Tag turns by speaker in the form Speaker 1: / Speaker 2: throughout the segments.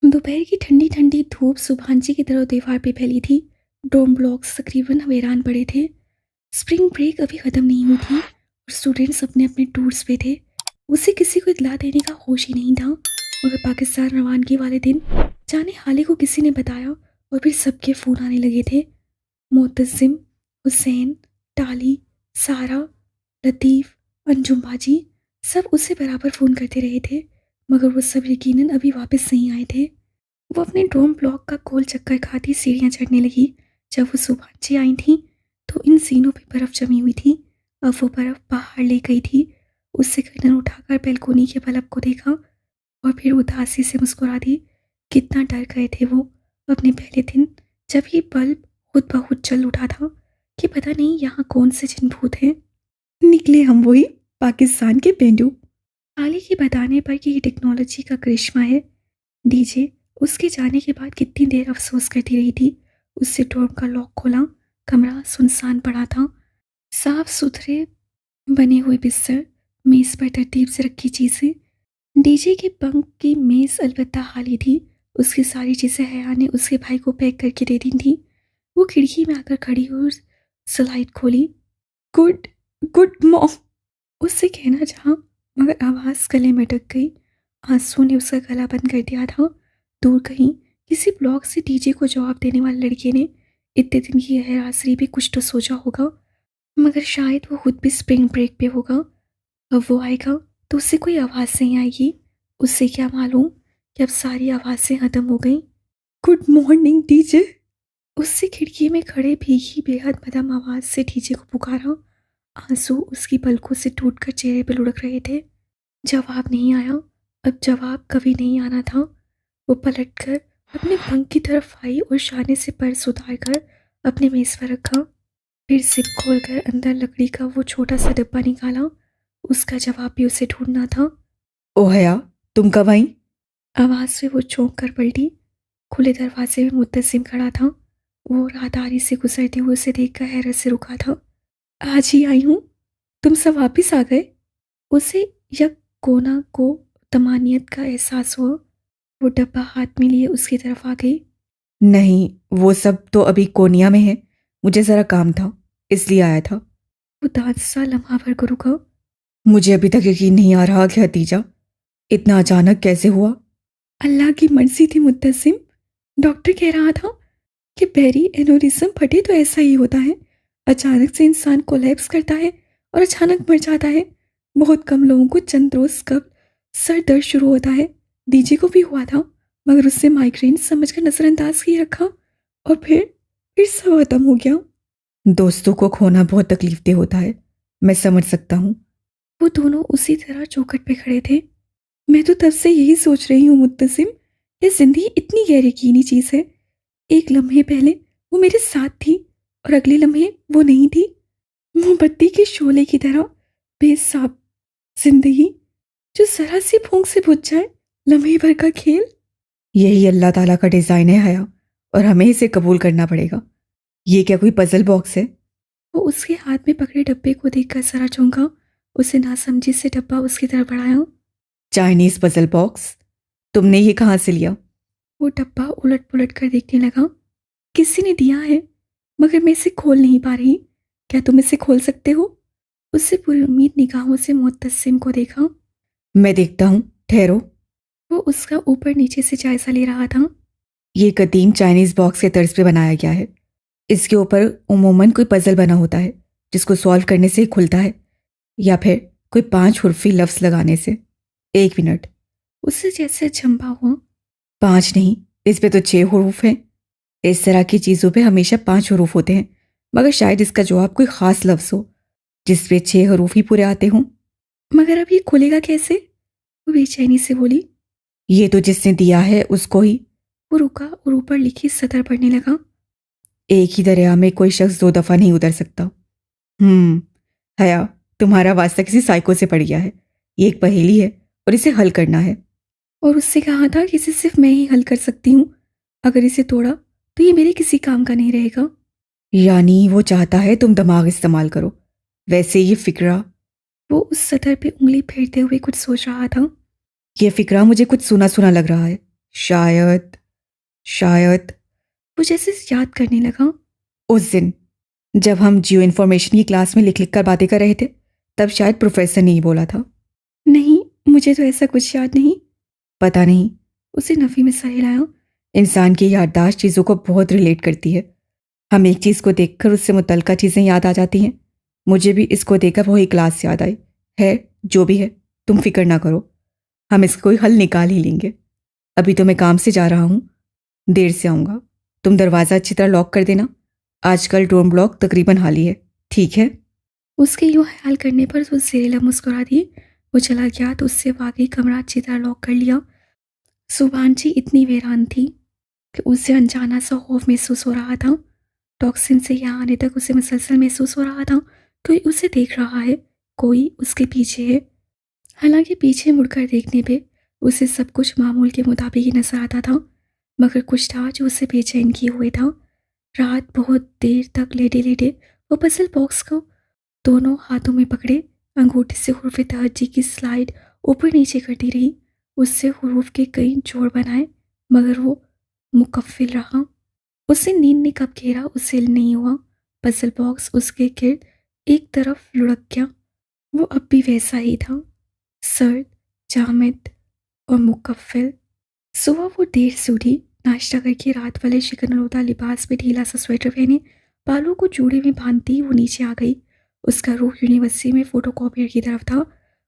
Speaker 1: दोपहर की ठंडी ठंडी धूप सुबहान की तरह दीवार पे फैली थी। डोम ब्लॉक्स तकरीबन वीरान पड़े थे। स्प्रिंग ब्रेक अभी ख़त्म नहीं हुई थी और स्टूडेंट्स अपने अपने टूर्स पे थे। उसे किसी को इत्तला देने का होश ही नहीं था, मगर पाकिस्तान रवानगी वाले दिन जाने हाले को किसी ने बताया और फिर सबके फ़ोन आने लगे थे। मोतज़िम, हुसैन, टाली, सारा, लतीफ़, अंजुम बाजी सब उससे बराबर फ़ोन करते रहे थे, मगर वो सब यकीनन अभी वापस नहीं आए थे। वो अपने ड्रोन ब्लॉक का गोल चक्कर खाती सीढ़ियाँ चढ़ने लगी। जब वो सुबह आई थी तो इन सीनों पे बर्फ़ जमी हुई थी। अब वो बर्फ़ बाहर ले गई थी। उससे गर्दन उठाकर बैल्कोनी के बल्ब को देखा और फिर उदासी से मुस्कुरा दी। कितना डर गए थे वो अपने पहले दिन, जब ये बल्ब खुद ब खुद जल उठा था कि पता नहीं यहाँ कौन से जिन भूत हैं। निकले हम वही पाकिस्तान के पेंडू। हाल के बताने पर कि ये टेक्नोलॉजी का करिश्मा है। डीजे उसके जाने के बाद कितनी देर अफसोस करती रही थी। उससे डोर का लॉक खोला। कमरा सुनसान पड़ा था। साफ सुथरे बने हुए बिस्तर, मेज पर तरतीब से रखी चीज़ें। डीजे के पंख की मेज अलबत्ता खाली थी। उसकी सारी चीज़ें हया ने उसके भाई को पैक करके दे दी थी। वो खिड़की में आकर खड़ी हुई और स्लाइड खोली। गुड गुड मॉम, उससे कहना चाहा, मगर आवाज़ गले में अटक गई। आंसू ने उसका गला बंद कर दिया था। दूर कहीं किसी ब्लॉक से डीजे को जवाब देने वाले लड़के ने इतने दिन की हैरासरी भी कुछ तो सोचा होगा, मगर शायद वो खुद भी स्प्रिंग ब्रेक पे होगा। अब वो आएगा तो उससे कोई आवाज़ नहीं आएगी। उससे क्या मालूम कि अब सारी आवाज़ें ख़त्म हो गई। गुड मॉर्निंग डीजे, उससे खिड़की में खड़े भीगी बेहद मदम आवाज़ से डीजे को पुकारा। आंसू उसकी पलकों से टूटकर चेहरे पर लुढ़क रहे थे। जवाब नहीं आया। अब जवाब कभी नहीं आना था। वो पलटकर अपने पंख की तरफ आई और शाने से पर्स उतार कर अपने मेज़ पर रखा। फिर सिप खोलकर अंदर लकड़ी का वो छोटा सा डिब्बा निकाला। उसका जवाब भी उसे ढूंढना था।
Speaker 2: ओ हया, तुम कब आई?
Speaker 1: आवाज़ से वो चौंक कर पलटी। खुले दरवाजे में मुत्तसिम खड़ा था। वो राहदारी से गुजरते हुए उसे देखकर हैरत से रुका था। आज ही आई हूँ, तुम सब वापिस आ गए। उसे यक कोना को तमानियत का एहसास हुआ। वो डब्बा हाथ में लिए उसकी तरफ आ गई।
Speaker 2: नहीं, वो सब तो अभी कोनिया में है। मुझे ज़रा काम था, इसलिए आया था।
Speaker 1: वो दांत सा लम्हा भर को रुका।
Speaker 2: मुझे अभी तक यकीन नहीं आ रहा कि हतीजा इतना अचानक कैसे हुआ।
Speaker 1: अल्लाह की मर्जी थी मुत्तसिम। डॉक्टर कह रहा था कि पेरी एनोरिज्म फटे तो ऐसा ही होता है। अचानक से इंसान कोलैप्स करता है और अचानक मर जाता है। बहुत कम लोगों को चंद रोज कब सर दर्द शुरू होता है। डीजे को भी हुआ था, मगर उससे माइग्रेन समझकर नज़रअंदाज किए रखा और फिर सब खत्म हो गया।
Speaker 2: दोस्तों को खोना बहुत तकलीफदेह होता है, मैं समझ सकता हूँ।
Speaker 1: वो दोनों उसी तरह चौखट पे खड़े थे। मैं तो तब से यही सोच रही हूँ मुत्तसिम, ये जिंदगी इतनी गैरयकीनी चीज़ है। एक लम्हे पहले वो मेरे साथ थी और अगले लम्हे वो नहीं थी। मोमबत्ती के शोले की तरह बेसाब जिंदगी जो जरा सी फूंक से बुझ जाए। लम्हे भर का खेल।
Speaker 2: यही अल्लाह ताला का डिज़ाइन है हया, और हमें इसे कबूल करना पड़ेगा। ये क्या कोई पजल बॉक्स है?
Speaker 1: वो उसके हाथ में पकड़े डब्बे को देखकर जरा चौंका। उसे नासमझी से डब्बा उसकी तरफ बढ़ाया।
Speaker 2: Chinese puzzle box? तुमने ये कहाँ से लिया?
Speaker 1: वो डब्बा उलट पुलट कर देखने लगा। किसी ने दिया है, मगर मैं इसे खोल नहीं पा रही। क्या तुम इसे खोल सकते हो? उससे पूरी उम्मीद निगाहों से मुत्तसिम को देखा।
Speaker 2: मैं देखता हूँ, ठहरो।
Speaker 1: वो उसका ऊपर नीचे से जायजा ले रहा था।
Speaker 2: ये कदीम चाइनीज़ बॉक्स के तर्ज पे बनाया गया है। इसके ऊपर उमूमन कोई पजल बना होता है, जिसको सॉल्व करने से ही खुलता है, या फिर कोई 5 हुर्फी लफ्ज़ लगाने से। 1 मिनट।
Speaker 1: उससे जैसे झंबा हुआ।
Speaker 2: 5 नहीं, इस पे तो 6 हुरूफ हैं। इस तरह की चीज़ों पे हमेशा 5 हुरूफ होते हैं, मगर शायद इसका जवाब कोई ख़ास लफ्ज़ हो जिस पे 6 हरूफ ही पूरे आते हों।
Speaker 1: मगर अब ये खुलेगा कैसे? वो बेचैनी से बोली।
Speaker 2: ये तो जिसने दिया है उसको ही।
Speaker 1: वो रुका और ऊपर लिखी सतर पढ़ने लगा।
Speaker 2: एक ही दरिया में कोई शख्स 2 दफ़ा नहीं उतर सकता। हया, तुम्हारा वास्ता किसी साइको से पड़ गया है। ये एक पहेली है और इसे हल करना है।
Speaker 1: और उससे कहा था कि इसे सिर्फ मैं ही हल कर सकती हूँ। अगर इसे तोड़ा तो ये मेरे किसी काम का नहीं रहेगा।
Speaker 2: यानी वो चाहता है तुम दिमाग इस्तेमाल करो। वैसे ये फिक्रा
Speaker 1: वो उस सतर पे उंगली फेरते हुए कुछ सोच रहा था।
Speaker 2: ये फिक्रा मुझे कुछ सुना सुना लग रहा है। शायद शायद
Speaker 1: वो जैसे याद करने लगा।
Speaker 2: उस दिन जब हम जियो इन्फॉर्मेशन की क्लास में लिख लिख कर बातें कर रहे थे, तब शायद प्रोफेसर ने ही बोला था।
Speaker 1: नहीं, मुझे तो ऐसा कुछ याद नहीं।
Speaker 2: पता नहीं,
Speaker 1: उसे नफ़ी में सर हिलाया।
Speaker 2: इंसान की याददाश्त चीज़ों को बहुत रिलेट करती है। हम एक चीज़ को देखकर उससे मुतल्लिका चीज़ें याद आ जाती हैं। मुझे भी इसको देखकर वही क्लास याद आई है। जो भी है, तुम फिक्र ना करो, हम इसका कोई हल निकाल ही लेंगे। अभी तो मैं काम से जा रहा हूँ, देर से आऊँगा। तुम दरवाज़ा अच्छी तरह लॉक कर देना। आजकल डोर ब्लॉक तकरीबन हाल ही है, ठीक है?
Speaker 1: उसके यूँ ख्याल करने पर वो ज़ेरेला मुस्कुरा दी। वो चला गया तो उससे वाकई कमरा अच्छी तरह लॉक कर लिया। सुभानची इतनी वीरान थी कि उसे अनजाना सा खौफ महसूस हो रहा था। टॉक्सिन से यहाँ आने तक उसे मुसलसल महसूस हो रहा था कोई उसे देख रहा है, कोई उसके पीछे है। हालांकि पीछे मुड़कर देखने पे उसे सब कुछ मामूल के मुताबिक ही नजर आता था, मगर कुछ था जो उसे बेचैन किए हुए था। रात बहुत देर तक लेटे लेटे वो पजल बॉक्स को दोनों हाथों में पकड़े अंगूठे से हुर्फ तहज्जी की स्लाइड ऊपर नीचे करती रही। उससे हुरूफ के कई जोड़ बनाए, मगर वो मुकफ्फिल रहा। उसे नींद ने कब घेरा उसे इल्म नहीं हुआ। पजल बॉक्स उसके गिर्द एक तरफ लुढ़क गया। वो अब भी वैसा ही था, सर्द, जामिद और मुकफ्फिल। सुबह वो देर से उठी, नाश्ता करके रात वाले शिकनरोदा लिबास पे ढीला सा स्वेटर पहने बालों को जूड़े में बांधती वो नीचे आ गई। उसका रुख यूनिवर्सिटी में फोटोकॉपियर की तरफ था।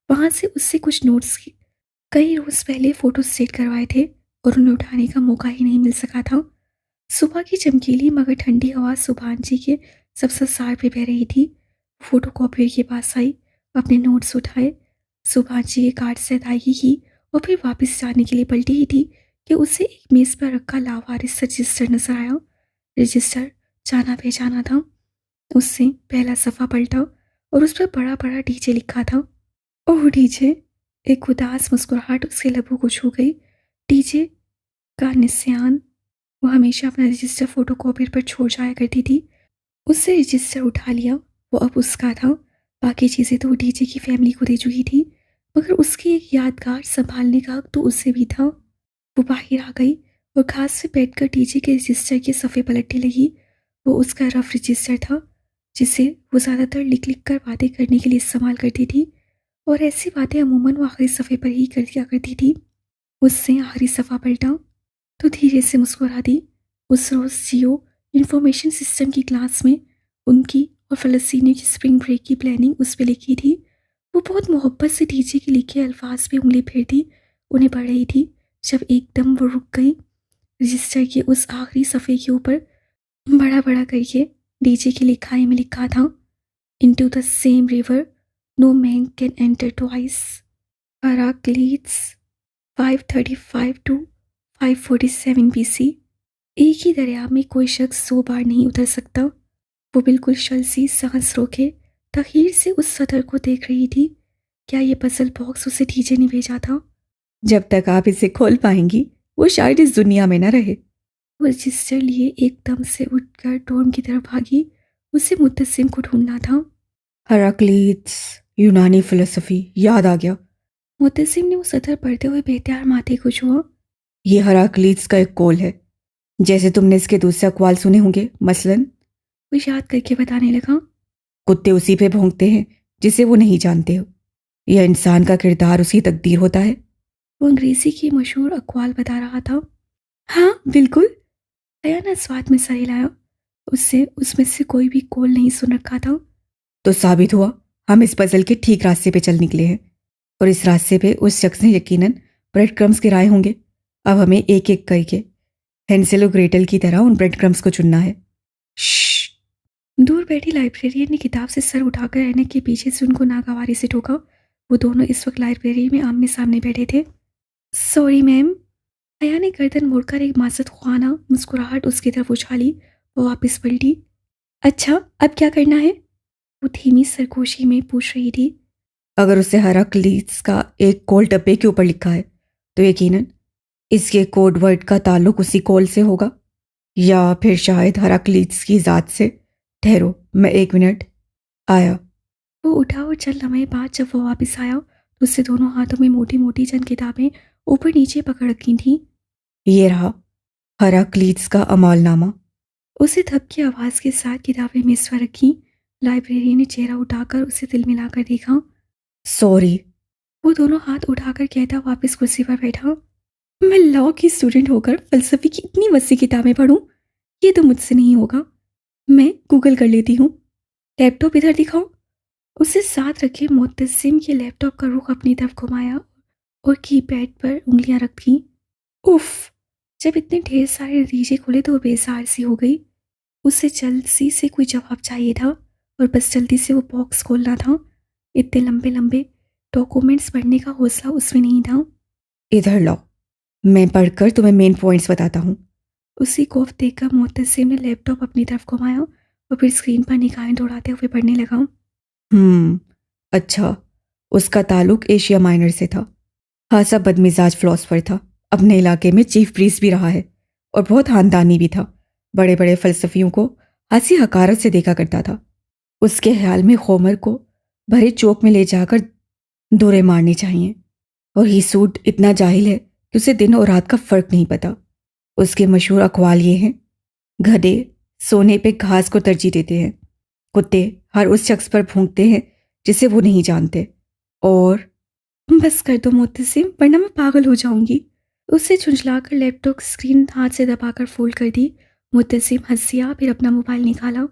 Speaker 1: वहां से उससे कुछ नोट्स कई रोज पहले फोटो सेट करवाए थे और उन्हें उठाने का मौका ही नहीं मिल सका था। सुबह की चमकीली मगर ठंडी हवा सुभान जी के सबसे सार पे बह रही थी। फोटोकॉपियर के पास आई, अपने नोट्स उठाए, सुभान जी के कार्ड से अदायगी की और फिर वापस जाने के लिए पलटी ही थी कि उसे एक मेज पर रखा लावारिस रजिस्टर नजर आया। रजिस्टर जाना पहचाना था। उससे पहला सफ़ा पलटा और उस पर बड़ा बड़ा डीजे लिखा था। ओह डीजे! एक उदास मुस्कुराहट उसके लबों को छू गई। डीजे का निस्यान वो हमेशा अपना रजिस्टर फोटोकॉपियर पर छोड़ जाया करती थी। उससे रजिस्टर उठा लिया, वो अब उसका था। बाकी चीज़ें तो वो डीजे की फैमिली को दे चुकी थी, मगर उसकी एक यादगार संभालने का हक तो उससे भी था। वो बाहर आ गई और घास से बैठकर डीजे के रजिस्टर के सफ़े पलटने लगी। वो उसका रफ रजिस्टर था, जिसे वो ज़्यादातर लिख लिख कर बातें करने के लिए इस्तेमाल करती थी, और ऐसी बातें अमूमन वो आखिरी सफ़े पर ही कर दिया करती थी। उससे आखिरी सफ़ा पलटा तो धीरे से मुस्कुरा दी। उस रोज़ जियो इंफॉर्मेशन सिस्टम की क्लास में उनकी और फ़लस्तीनियों की स्प्रिंग ब्रेक की प्लानिंग उस पे लिखी थी। वो बहुत मोहब्बत से डीजे के लिखे अल्फाज पे उंगली फेरती उन्हें पढ़ रही थी, जब एकदम वो रुक गई। रजिस्टर के उस आखिरी सफ़े के ऊपर बड़ा बड़ा करके डीजे की लिखाई में लिखा था, into the same river no man can enter twice, Heraclitus 535 to 547 BC। एक ही दरिया में कोई शख्स 100 बार नहीं उतर सकता। वो बिल्कुल शलसी सांस रोके तखीर से उस सदर को देख रही थी। क्या ये पजल बॉक्स उसे डीजे ने भेजा था?
Speaker 2: जब तक आप इसे खोल पाएंगी, वो शायद इस दुनिया में न रहे।
Speaker 1: वो रजिस्टर लिए एकदम से उठकर डोम की तरफ भागी। उसे मुत्तसिम को ढूंढना था।
Speaker 2: हेराक्लीट्स, यूनानी फिलोसफी, याद आ गया।
Speaker 1: मुत्तसिम ने वो सदर पढ़ते हुए बेहतियार माथे को छुआ।
Speaker 2: ये हेराक्लीट्स का एक कौल है, जैसे तुमने इसके दूसरे अक़वाल सुने होंगे। मसलन,
Speaker 1: वो याद करके बताने लगा।
Speaker 2: कुत्ते उसी पे भौंकते हैं जिसे वो नहीं जानते हो, या इंसान का किरदार उसकी तकदीर होता है।
Speaker 1: वो अंग्रेजी की मशहूर अक़वाल बता रहा था। हाँ बिल्कुल, हया ने स्वाद में सर हिलाया। उससे उसमें से कोई भी कौल नहीं सुन रखा था।
Speaker 2: तो साबित हुआ हम इस पजल के ठीक रास्ते पे चल निकले हैं, और इस रास्ते पे उस शख्स ने यकीनन ब्रेड क्रम्स गिराए होंगे। अब हमें एक एक करके हेंसेल और ग्रेटल की तरह उन ब्रेड क्रम्स को चुनना है। श्श!
Speaker 1: दूर बैठी लाइब्रेरियन ने किताब से सर उठाकर ऐनक के पीछे से उनको नागवारी से टोका। वो दोनों इस वक्त लाइब्रेरी में आमने सामने बैठे थे। Sorry ma'am. हया ने गर्दन मोड़कर एक मासत ख्वाना मुस्कुराहट उसकी तरफ उछाली। वो वापस पलटी। अच्छा, अब क्या करना है? वो धीमी सरगोशी में पूछ रही थी।
Speaker 2: अगर उसे हेराक्लीट्स का एक कौल डब्बे के ऊपर लिखा है, तो यकीनन इसके कोड वर्ड का ताल्लुक उसी कौल से होगा, या फिर शायद हेराक्लीट्स की ज़ात से। ठहरो, मैं 1 मिनट आया।
Speaker 1: वो उठा और चंद लम्हे बाद जब वो वापस आया तो उससे दोनों हाथों में मोटी मोटी चंद किताबें ऊपर नीचे पकड़ रखी थीं।
Speaker 2: ये रहा हराक्लीट्स का अमालनामा।
Speaker 1: उसे थपकी आवाज के साथ किताबें मेज पर रखी। लाइब्रेरियन ने चेहरा उठाकर उसे दिल मिलाकर देखा।
Speaker 2: सॉरी।
Speaker 1: वो दोनों हाथ उठाकर कहता वापस कुर्सी पर बैठा। मैं लॉ की स्टूडेंट होकर फलसफे की इतनी वसी किताबें पढूं, ये तो मुझसे नहीं होगा। मैं गूगल कर लेती हूँ। लैपटॉप इधर दिखाओ। उसे साथ रखे मुतसिम के लैपटॉप का रुख अपनी तरफ घुमाया और कीपैड पर उंगलियां रखी। उफ! जब इतने ढेर सारे नतीजे खुले तो वो बेजार सी हो गई। उसे जल्दी से कोई जवाब चाहिए था और बस जल्दी से वो बॉक्स खोलना था। इतने लंबे लंबे डॉक्यूमेंट्स पढ़ने का हौसला उसमें नहीं था।
Speaker 2: इधर लाओ, मैं पढ़कर तुम्हें मेन पॉइंट्स बताता हूँ।
Speaker 1: उसी खौफ देखकर मुतसिम ने लैपटॉप अपनी तरफ घुमाया और फिर स्क्रीन पर निगाहें दौड़ाते हुए पढ़ने लगा।
Speaker 2: अच्छा, उसका ताल्लुक एशिया माइनर से था। खासा बदमिजाज फिलोसफर था। अपने इलाके में चीफ प्रीस्ट भी रहा है और बहुत खानदानी भी था। बड़े बड़े फलसफियों को हंसी हकारत से देखा करता था। उसके ख्याल में होमर को भरे चौक में ले जाकर दौरे मारने चाहिए। और ही सूट इतना जाहिल है कि उसे दिन और रात का फर्क नहीं पता। उसके मशहूर अक़वाल ये हैं: गधे सोने पे घास को तरजीह देते हैं, कुत्ते हर उस शख्स पर भौंकते हैं जिसे वो नहीं जानते, और
Speaker 1: बस कर दो मुतसिम, वरना मैं पागल हो जाऊंगी। उसे झुंझलाकर लैपटॉप स्क्रीन हाथ से दबाकर फोल्ड कर दी। मुतसिम हंसिया, फिर अपना मोबाइल निकाला।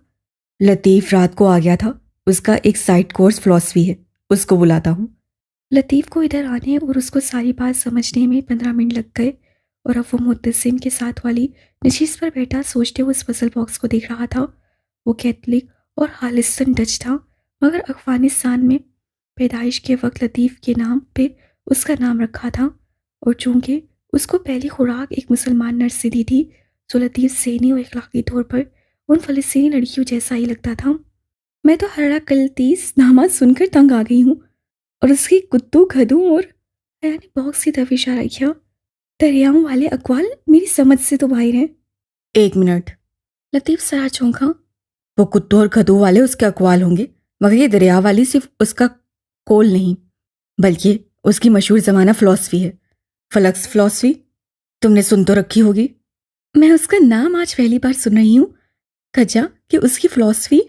Speaker 2: लतीफ़ रात को आ गया था। उसका एक साइड कोर्स फिलॉसफी है, उसको बुलाता हूँ।
Speaker 1: लतीफ़ को इधर आने और उसको सारी बात समझने में 15 मिनट लग गए और अब वो मुतसिम के साथ वाली नशीस पर बैठा सोचते हुए उस पजल बॉक्स को देख रहा था। वो कैथलिक और खालिस्तान डच था, मगर अफगानिस्तान में पैदाइश के वक्त लतीफ़ के नाम पे उसका नाम रखा था। और चूंकि उसको पहली खुराक एक मुसलमान नर्स से दी थी, तो लतीफ़ सेनी और इखलाकी तौर पर उन फ़लस्तीनी लड़कियों जैसा ही लगता था। मैं तो हराकल्तीस नामा सुनकर तंग आ गई हूँ, और उसकी कुत्तू गधों और यानी बॉक्स की तरफ इशारा किया। दरियाओं वाले अकवाल मेरी समझ से तो बाहर हैं।
Speaker 2: 1 मिनट।
Speaker 1: लतीफ़ सरा चौंका।
Speaker 2: वो कुत्तों और गधों वाले उसके अक़वाल होंगे, मगर ये दरिया वाली सिर्फ उसका कोल नहीं, बल्कि उसकी मशहूर ज़माना फ़िलॉसफी है। फलक्स फ़िलॉसफी तुमने सुन तो रखी होगी।
Speaker 1: मैं उसका नाम आज पहली बार सुन रही हूँ। कजा कि उसकी फ़िलॉसफी।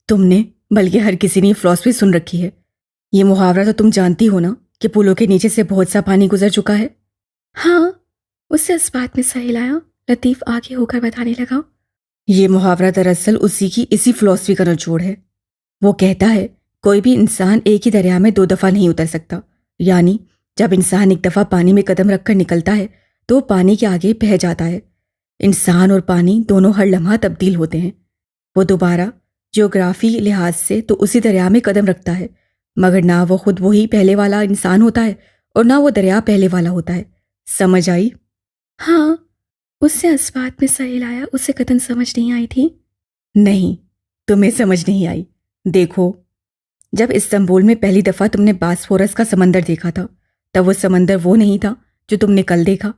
Speaker 2: तुमने बल्कि हर किसी ने फ़िलॉसफी सुन रखी है। ये मुहावरा तो तुम जानती हो ना कि पुलों के नीचे से बहुत सा पानी गुजर चुका है।
Speaker 1: हाँ, उससे इस बात में सही लाया। लतीफ़ आगे होकर बताने लगा।
Speaker 2: ये मुहावरा दरअसल उसी की इसी फ़िलॉसफी का निचोड़ है। वो कहता है कोई भी इंसान एक ही दरिया में 2 दफ़ा नहीं उतर सकता। यानी जब इंसान एक दफ़ा पानी में कदम रखकर निकलता है तो वो पानी के आगे बह जाता है। इंसान और पानी दोनों हर लम्हा तब्दील होते हैं। वो दोबारा ज्योग्राफी लिहाज से तो उसी दरिया में कदम रखता है, मगर ना वो खुद वही पहले वाला इंसान होता है और ना वो दरिया पहले वाला होता है। समझ आई?
Speaker 1: हाँ, उससे इस बात में सही लाया। उसे कतन समझ नहीं आई थी।
Speaker 2: नहीं, तुम्हें समझ नहीं आई। देखो, जब इस्तांबुल में पहली दफ़ा तुमने बास्फोरस का समंदर देखा था, तब वो समंदर वो नहीं था जो तुमने कल देखा।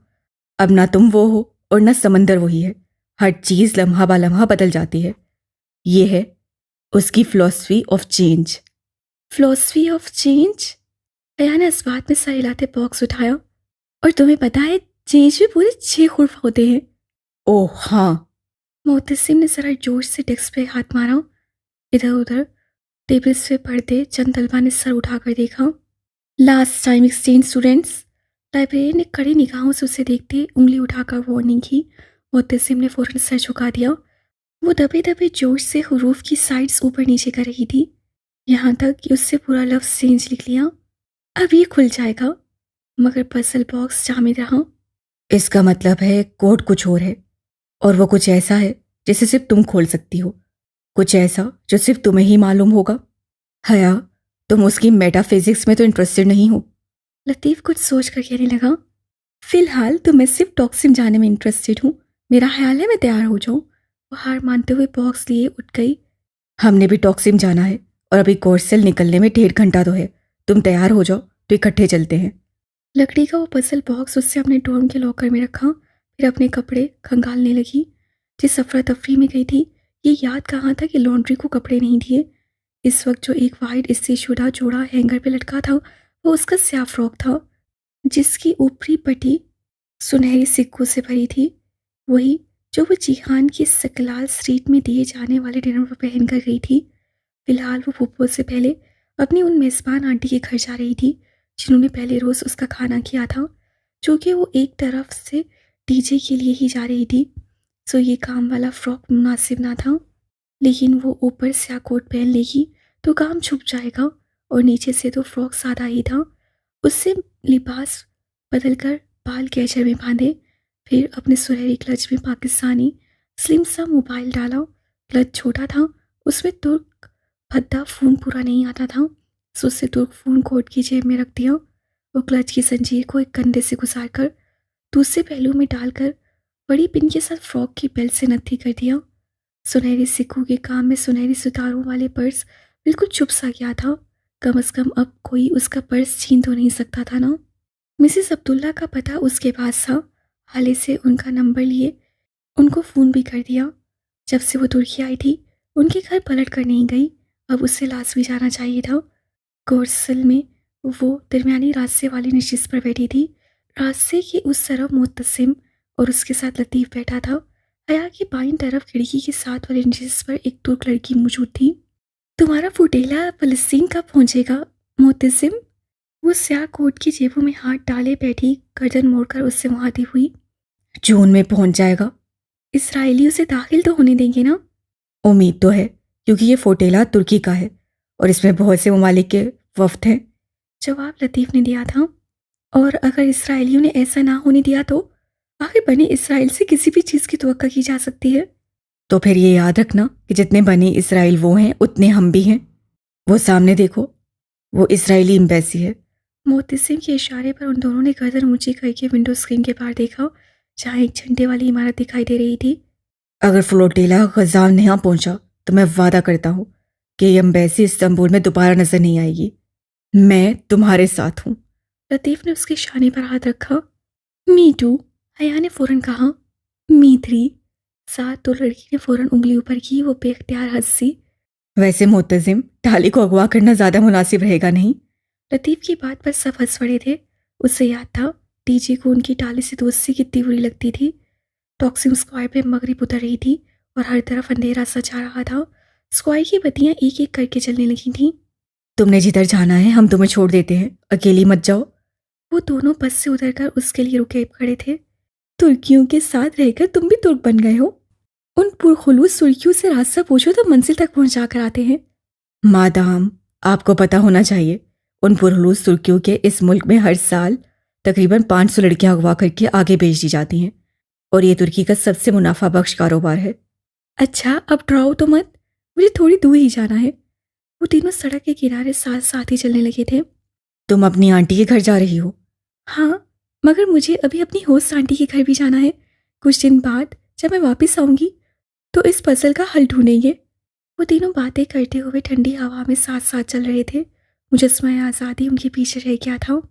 Speaker 2: अब ना तुम वो हो और ना समंदर वही है। हर चीज़ लम्हा बा लम्हा बदल जाती है। ये है उसकी philosophy of change.
Speaker 1: Philosophy of change? अया ने इस बात में सही लाते बॉक्स उठाया। और तुम्हें पता है, चेंज में पूरे 6 हुर्फ होते हैं।
Speaker 2: ओह हाँ।
Speaker 1: मोहतसिम ने जरा जोश से डेस्क पे हाथ मारा। इधर उधर टेबल्स पे पढ़ते चंद तलबा ने सर उठाकर देखा। Last time exchange students. Librarian ने कड़ी निगाहों से उसे देखते उंगली उठाकर वार्निंग की। मोहतसिम ने फौरन सर झुका दिया। वो दबे दबे जोश से हुरूफ की साइड्स ऊपर नीचे कर रही थी, यहाँ तक कि उससे पूरा लफ्ज़ चेंज लिख लिया। अब ये खुल जाएगा, मगर पजल बॉक्स जामिद रहा।
Speaker 2: इसका मतलब है कोड कुछ और है, और वो कुछ ऐसा है जिसे सिर्फ तुम खोल सकती हो। कुछ ऐसा जो सिर्फ तुम्हें ही मालूम होगा। हया, तुम उसकी मेटाफिजिक्स में तो इंटरेस्टेड नहीं हो।
Speaker 1: लतीफ़ कुछ सोच कर कहने लगा। फिलहाल तो मैं सिर्फ टॉक्सिम जाने में इंटरेस्टेड हूँ। मेरा ख्याल है मैं तैयार हो जाऊँ। वो हार मानते हुए बॉक्स लिए उठ गई।
Speaker 2: हमने भी टॉक्सिम जाना है और अभी कोर्स से निकलने में 1.5 घंटा तो है। तुम तैयार हो जाओ तो इकट्ठे चलते हैं।
Speaker 1: लकड़ी का वो पजल बॉक्स उससे अपने डोर्म के लॉकर में रखा, फिर अपने कपड़े खंगालने लगी। जिस अफरा तफरी में गई थी, ये याद कहाँ था कि लॉन्ड्री को कपड़े नहीं दिए। इस वक्त जो एक वाइट इस्तीशुदा जोड़ा हैंगर पे लटका था, वो उसका स्याह फ्रॉक था, जिसकी ऊपरी पट्टी सुनहरी सिक्कों से भरी थी, वही जो वो जिहान की सकलाल स्ट्रीट में दिए जाने वाले डिनर पर पहन कर गई थी। फिलहाल वो फूफो से पहले अपनी उन मेज़बान आंटी के घर जा रही थी, जिन्होंने पहले रोज़ उसका खाना किया था, जो कि वो एक तरफ से डीजे के लिए ही जा रही थी। सो ये काम वाला फ्रॉक मुनासिब ना था, लेकिन वो ऊपर स्या कोट पहन लेगी तो काम छुप जाएगा, और नीचे से तो फ्रॉक सादा ही था। उससे लिबास बदलकर बाल कैचर में बांधे, फिर अपने सुनहरी क्लच में पाकिस्तानी स्लिम सा मोबाइल डाला। क्लच छोटा था, उसमें तुर्क भद्दा फ़ोन पूरा नहीं आता था, सो उससे तुर्क फ़ोन कोट की जेब में रख दिया और क्लच की जंजीर को एक कंधे से गुजार कर दूसरे पहलू में डालकर बड़ी पिन के साथ फ्रॉक की बेल्ट से नत्थी कर दिया। सुनहरी सिक्कों के काम में सुनहरी सितारों वाले पर्स बिल्कुल चुप सा गया था। कम से कम अब कोई उसका पर्स छीन तो नहीं सकता था ना। मिसेस अब्दुल्ला का पता उसके पास था, हाल ही से उनका नंबर लिए उनको फ़ोन भी कर दिया। जब से वो तुर्की आई थी, उनके घर पलट कर नहीं गई, अब उससे लाजमी जाना चाहिए था। कोर्सल में वो दरमियानी रास्ते वाली नशिस्त पर बैठी थी। रास्ते की उस तरफ मुतसिम और उसके साथ लतीफ़ बैठा था। हया की बाईं तरफ खिड़की के साथ वाली नशिस्त पर एक तुर्क लड़की मौजूद थी। तुम्हारा फुटेला फ़लस्तीन कब पहुँचेगा मुतसिम? वो स्याह कोट की जेबों में हाथ डाले बैठी, गर्दन मोड़कर उससे मुहाती हुई।
Speaker 2: जून में पहुंच जाएगा।
Speaker 1: इसराइली उसे दाखिल तो होने देंगे ना?
Speaker 2: उम्मीद तो है, क्योंकि ये फोटेला तुर्की का है और इसमें बहुत से ममालिक के वफ्द हैं।
Speaker 1: जवाब लतीफ़ ने दिया था। और अगर इसराइलियों ने ऐसा ना होने दिया तो? आखिर बने इसराइल से किसी भी चीज़ की तवक्का की जा सकती है।
Speaker 2: तो फिर ये याद रखना कि जितने बनी इसराइल वो हैं, उतने हम भी हैं। वो सामने देखो, वो इसराइली एम्बेसी है।
Speaker 1: मोहतसिम के इशारे पर उन दोनों ने गर्दन ऊंची करके विंडो स्क्रीन के पार देखा, जहाँ एक झंडे वाली इमारत दिखाई दे रही थी।
Speaker 2: अगर फ्लोटेला गज़ा नहीं पहुंचा तो मैं वादा करता हूँ कि ये एम्बेसी इस्तांबुल में दोबारा नजर नहीं आएगी। मैं तुम्हारे साथ हूँ।
Speaker 1: लतीफ़ ने उसके शाने पर हाथ रखा। मी टू, हया ने फ़ौरन कहा। मी थ्री, साथ तो लड़की ने फ़ौरन उंगली ऊपर की। वो बेख्तियार हंसी।
Speaker 2: वैसे मुतजिम, टाली को अगवा करना ज़्यादा मुनासिब रहेगा नहीं?
Speaker 1: लतीफ़ की बात पर सब हंस पड़े थे। उससे याद था डीजे को उनकी टाली से दोस्ती कितनी बुरी लगती थी। टॉक्सिम स्क्वायर पे मगरिब उतर रही थी और हर तरफ अंधेरा सा छा रहा था। स्क्वायर की बत्तियां एक एक करके जलने लगी थीं।
Speaker 2: तुमने जिधर जाना है हम तुम्हें छोड़ देते हैं, अकेली मत जाओ।
Speaker 1: वो दोनों बस से उतरकर उसके लिए रुके खड़े थे। तुर्कियों के साथ रहकर तुम भी तुर्क बन गए हो। उन पुरखुलूस सुर्खियों से रास्ता पूछो तो मंजिल तक पहुंचा कर आते हैं।
Speaker 2: मादाम, आपको पता होना चाहिए, उन पुरखलूस तुर्कियों के इस मुल्क में हर साल तकरीबन 500 लड़कियां अगवा करके आगे भेज दी जाती हैं और ये तुर्की का सबसे मुनाफा बख्श कारोबार है।
Speaker 1: अच्छा, अब डराओ तो मत, मुझे थोड़ी दूर ही जाना है। वो तीनों सड़क के किनारे साथ साथ ही चलने लगे थे।
Speaker 2: तुम अपनी आंटी के घर जा रही हो?
Speaker 1: हाँ, मगर मुझे अभी अपनी होस्ट आंटी के घर भी जाना है। कुछ दिन बाद जब मैं वापस आऊंगी तो इस पजल का हल ढूंढेंगे। वो तीनों बातें करते हुए ठंडी हवा में साथ साथ चल रहे थे। मुजस्मा आज़ादी उनके पीछे रह गया था।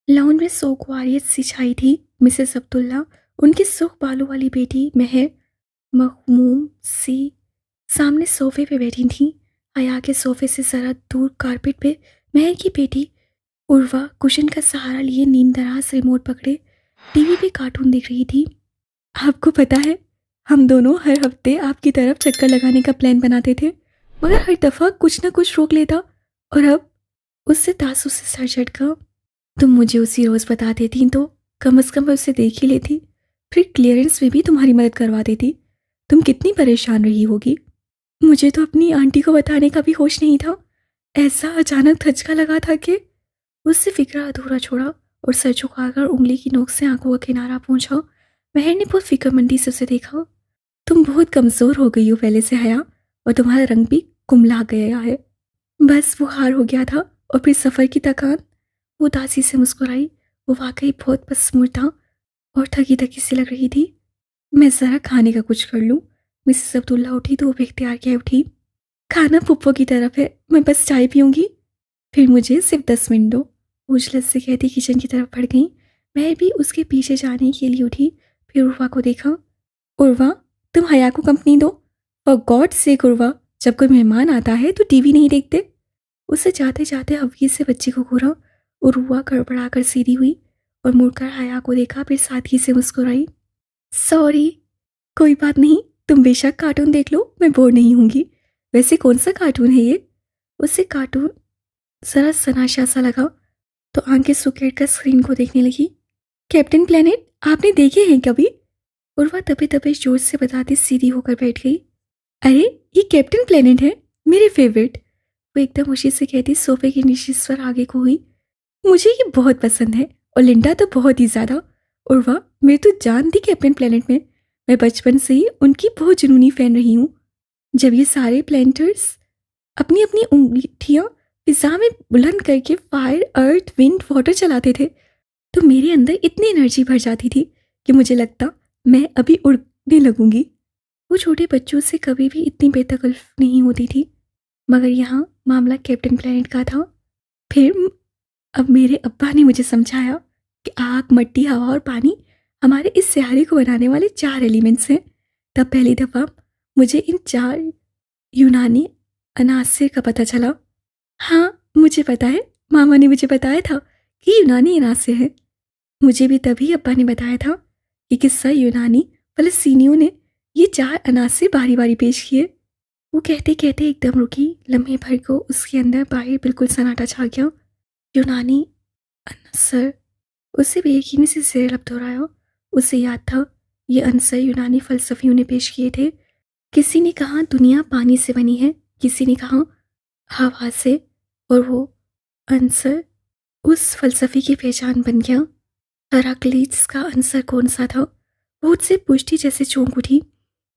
Speaker 1: लाउंज में सोगवारियत सी छाई थी। मिसेस अब्दुल्ला, उनकी सुख बालों वाली बेटी महर, मखमूम सी सामने सोफे पे बैठी थी। हया के सोफे से जरा दूर कारपेट पे महर की बेटी उर्वा कुशन का सहारा लिए नीम दराज रिमोट पकड़े टीवी पे कार्टून देख रही थी। आपको पता है, हम दोनों हर हफ्ते आपकी तरफ चक्कर लगाने का प्लान बनाते थे, मगर हर दफा कुछ ना कुछ रोक लेता। और अब उससे तासुस से सर झटका। तुम मुझे उसी रोज बता देती तो कम से कम मैं उसे देख ही लेती, फिर क्लियरेंस में भी तुम्हारी मदद करवा देती। तुम कितनी परेशान रही होगी। मुझे तो अपनी आंटी को बताने का भी होश नहीं था। ऐसा अचानक धचका लगा था कि उससे फिक्रा अधूरा छोड़ा और सर झुकाकर उंगली की नोक से आंखों का किनारा पहुंचा। महर ने बहुत फिक्रमंदी से उसे देखा। तुम बहुत कमज़ोर हो गई हो पहले से हया, और तुम्हारा रंग भी कुमला गया है। बस वो हार हो गया था और फिर सफ़र की थकान। वो उदासी से मुस्कुराई। वो वाकई बहुत बदसूर था और थकी थकी सी लग रही थी। मैं ज़रा खाने का कुछ कर लूँ। मिसेस अब्दुल्ला उठी तो वो बेख्तियार क्या उठी। खाना पुप्पो की तरफ है, मैं बस चाय पीऊँगी। फिर मुझे सिर्फ 10 मिनट दो, उजलत से कहती किचन की तरफ बढ़ गई। मैं भी उसके पीछे जाने के लिए उठी, फिर उर्वा को देखा। उर्वा, तुम हया को कंपनी दो। और गॉड से उर्वा, जब कोई मेहमान आता है तो टीवी नहीं देखते। उसे जाते जाते हवीज से बच्ची को घूरा। उर्वा गड़बड़ा कर सीधी हुई और मुड़कर हया को देखा, फिर सादगी से मुस्कुराई। सॉरी, कोई बात नहीं, तुम बेशक कार्टून देख लो, मैं बोर नहीं होंगी। वैसे कौन सा कार्टून है ये? उसे कार्टून जरा सनाशा सा लगा तो आंखें सुकेड़ कर स्क्रीन को देखने लगी। कैप्टन प्लेनेट आपने देखे हैं कभी? उर्वा दबे दबे जोर से बताते सीधी होकर बैठ गई। अरे ये कैप्टन प्लेनेट है, मेरे फेवरेट। वो एकदम खुशी से कहती सोफे के नीचे पर आगे को हुई। मुझे ये बहुत पसंद है और लिंडा तो बहुत ही ज्यादा। उर्वा मेरी तो जान थी कैप्टन प्लेनेट में। मैं बचपन से ही उनकी बहुत जुनूनी फैन रही हूँ। जब ये सारे प्लेनेटर्स अपनी अपनी उंगलियां फिजा में बुलंद करके फायर, अर्थ, विंड, वाटर चलाते थे तो मेरे अंदर इतनी एनर्जी भर जाती थी कि मुझे लगता मैं अभी उड़ने लगूंगी। वो छोटे बच्चों से कभी भी इतनी बेतकल्फ नहीं होती थी, मगर यहाँ मामला कैप्टन प्लेनेट का था। फिर अब मेरे अब्बा ने मुझे समझाया कि आग, मट्टी, हवा और पानी हमारे इस सियारे को बनाने वाले 4 एलिमेंट्स हैं। तब पहली दफ़ा मुझे इन 4 यूनानी अनासिर का पता चला। हाँ मुझे पता है, मामा ने मुझे बताया था कि यूनानी अनासिर है। मुझे भी तभी अब्बा ने बताया था कि किस्सा यूनानी फलस्तीनियों ने ये 4 अनासिर बारी बारी पेश किए। वो कहते कहते एकदम रुकी। लम्हे भर को उसके अंदर बाहर बिल्कुल सन्नाटा छा गया। यूनानी अनसर, उसे बेयकीनी से सिर लब दोहराया। उसे याद था ये अनसर यूनानी फलसफियों ने पेश किए थे। किसी ने कहा दुनिया पानी से बनी है, किसी ने कहा हवा से, और वो आंसर उस फलसफी की पहचान बन गया। हेराक्लीट्स का आंसर कौन सा था? वो उससे पूछती जैसे चौंक उठी।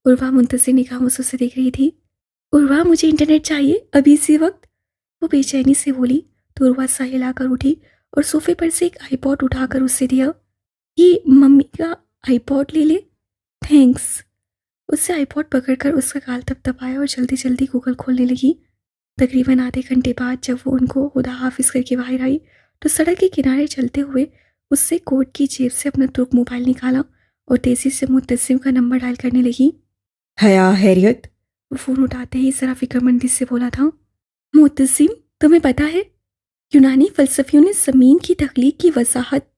Speaker 1: उर्वा मुंतज़िर निगाहों से उसे देख रही थी। उर्वा मुझे इंटरनेट चाहिए अभी इसी वक्त, वो बेचैनी से बोली। तो उर्वा सा हिलाकर उठी और सोफे पर से एक आईपॉड उठाकर उससे दिया। ये मम्मी का आईपॉड ले ले। थैंक्स। उससे आईपॉड पकड़कर उसका गाल थपथपाया और जल्दी जल्दी गूगल खोलने लगी। तकरीबन आधे घंटे बाद जब वो उनको खुदा हाफिज करके बाहर आई तो सड़क के किनारे चलते हुए उससे कोट की जेब से अपना तुर्क मोबाइल निकाला और तेजी से मुतसिम का नंबर डायल करने लगी।
Speaker 2: हया, हैरियत?
Speaker 1: वो फ़ोन उठाते ही ज़रा फिक्रमंदी से बोला था। मुतसिम, तुम्हें पता है यूनानी फ़लसफ़ियों ने ज़मीन की तख्लीक की वजाहत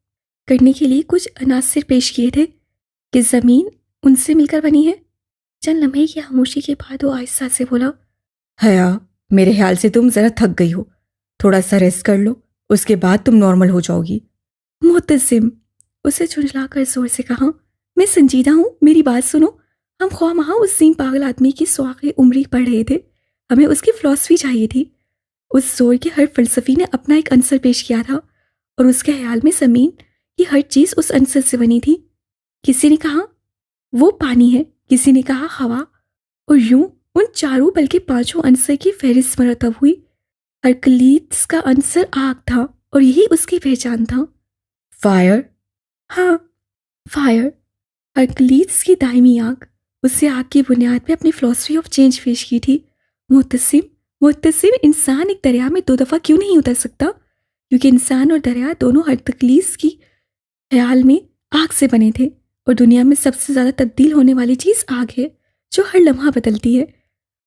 Speaker 1: करने के लिए कुछ अनासिर पेश किए थे कि ज़मीन उनसे मिलकर बनी है। चंद लम्हे की खामोशी के बाद वो आहिस्ता से बोला।
Speaker 2: हया, मेरे ख्याल से तुम जरा थक गई हो, थोड़ा सा रेस्ट कर लो, उसके बाद तुम नॉर्मल हो जाओगी।
Speaker 1: मुतसिम, उसे झुंझलाकर जोर से कहा। मैं संजीदा हूँ, मेरी बात सुनो। हम ख्वाह उस सीम पागल आदमी की स्वाक़े उम्री पढ़ रहे थे। हमें उसकी फ़िलॉसफ़ी चाहिए थी। उस जोर के हर फ़लसफ़ी ने अपना एक अंसर पेश किया था और उसके ख्याल में ज़मीन की हर चीज़ उस अंसर से बनी थी। किसी ने कहा वो पानी है, किसी ने कहा हवा, और यूं उन चारों बल्कि 5 अंसर की फहरिस्त मरतब हुई। हरक्लीट्स का अंसर आग था और यही उसकी पहचान था।
Speaker 2: फायर?
Speaker 1: हाँ, फायर। हरक्लीट्स की दायमी आग। उससे आग की बुनियाद पे अपनी फिलॉसफी ऑफ चेंज पेश की थी। मुतसिम, इंसान एक दरिया में 2 दफ़ा क्यों नहीं उतर सकता? क्योंकि इंसान और दरिया दोनों हरक्लीट्स की ख्याल में आग से बने थे और दुनिया में सबसे ज़्यादा तब्दील होने वाली चीज़ आग है, जो हर लम्हा बदलती है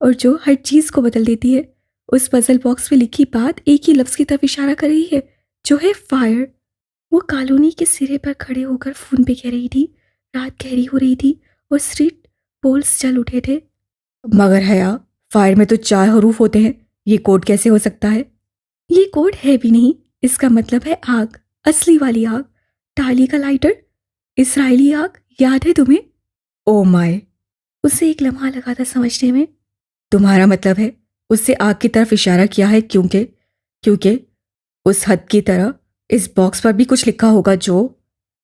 Speaker 1: और जो हर चीज़ को बदल देती है। उस पजल बॉक्स में लिखी बात एक ही लफ्ज़ की तरफ इशारा कर रही है, जो है फायर। वो कॉलोनी के सिरे पर खड़े होकर फ़ोन पे कह रही थी। रात गहरी हो रही थी और स्ट्रीट पोल्स जल उठे थे।
Speaker 2: मगर हया, फायर में तो 4 हरूफ होते हैं, ये कोड कैसे हो सकता है?
Speaker 1: ये कोड है भी नहीं, इसका मतलब है आग, असली वाली आग, टाली का लाइटर, इसराइली आग, याद है तुम्हें?
Speaker 2: Oh my!
Speaker 1: उसे एक लम्हा लगा था समझने में।
Speaker 2: तुम्हारा मतलब है उससे आग की तरफ इशारा किया है क्योंकि उस हद की तरह इस बॉक्स पर भी कुछ लिखा होगा
Speaker 1: जो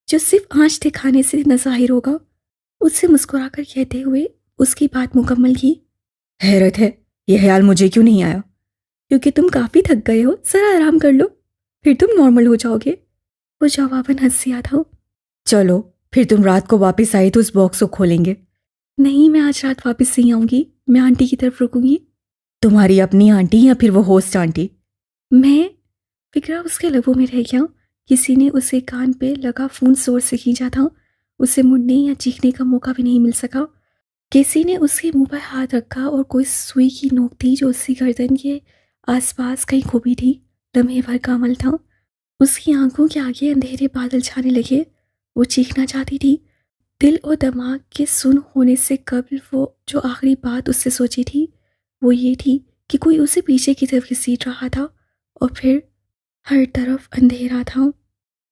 Speaker 1: सिर्फ आँच दिखाने से न ज़ाहिर होगा। उससे मुस्कुराकर कहते हुए उसकी बात मुकम्मल की।
Speaker 2: हैरत है, यह ख्याल मुझे क्यों नहीं आया?
Speaker 1: क्योंकि तुम काफ़ी थक गए हो, ज़रा आराम कर लो, फिर तुम नॉर्मल हो जाओगे। वो जवाबन हंस दिया था।
Speaker 2: चलो, फिर तुम रात को वापस आई तो उस बॉक्स को खोलेंगे।
Speaker 1: नहीं, मैं आज रात वापस नहीं आऊँगी, मैं आंटी की तरफ रुकूंगी।
Speaker 2: तुम्हारी अपनी आंटी या फिर वो होस्ट आंटी?
Speaker 1: मैं? फिक्रा उसके लबों में रह गया। किसी ने उसे कान पे लगा फ़ोन जोर से खींचा था। उसे मुड़ने या चीखने का मौका भी नहीं मिल सका। किसी ने उसके मुंह पर हाथ रखा और कोई सुई की नोक थी जो उसकी गर्दन के आसपास कहीं खुबी थी। लम्हे भर का अमल था। उसकी आंखों के आगे अंधेरे बादल छाने लगे। वो चीखना चाहती थी। दिल और दिमाग के सुन होने से कबल वो जो आखिरी बात उससे सोची थी वो ये थी कि कोई उसे पीछे की तरफ घसीट रहा था और फिर हर तरफ अंधेरा था।